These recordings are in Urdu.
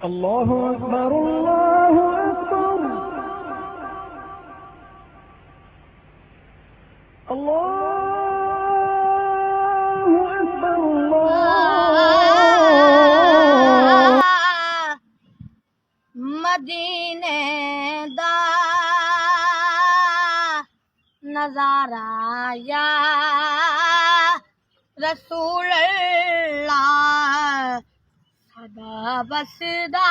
اللہ اکبر اللہ اکبر اللہ اکبر اللہ مدینے دا نظارہ یا رسول اللہ سدا بسدا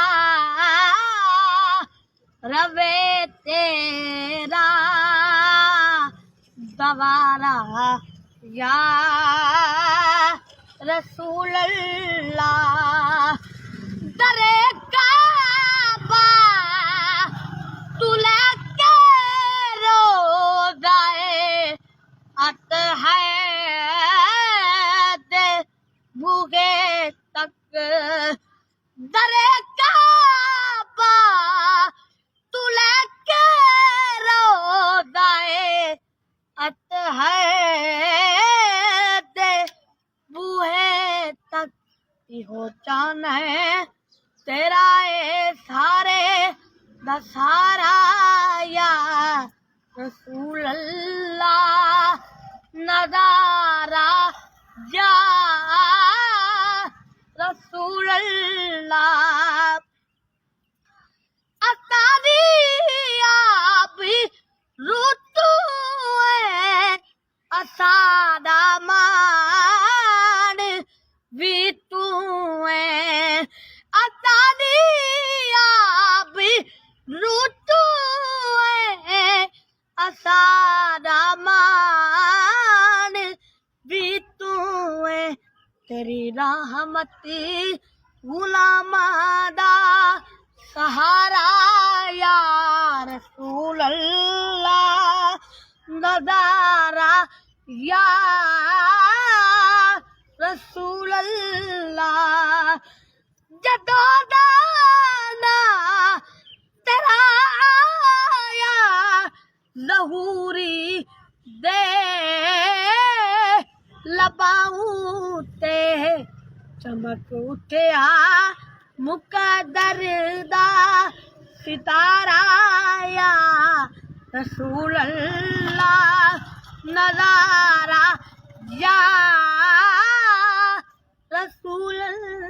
روے تیرا دوارا یا رسول اللہ درے کعبہ تو لے کے روزائے اطہر بوگے تک درے کعبہ تو لے کے روزائے اطہر بوہے تک ہو چانا ہے تیرا اے سارے دا سارا یا رسول اللہ نظارہ یا رسول اللہ اتاری آپ روتو ہے اسادہ مان بھی تو ہے اتاری آپ روتو ہے اسادہ مان بھی تو ہے تیری رحمتی غلاماں دا سہارا یا رسول اللہ نظارہ یا رسول اللہ جدو دانا تیرا آیا ظہوری دے لباؤں تے چمک اٹھیا مقدر دا ستارہ یا رسول اللہ نظارہ یا رسول اللہ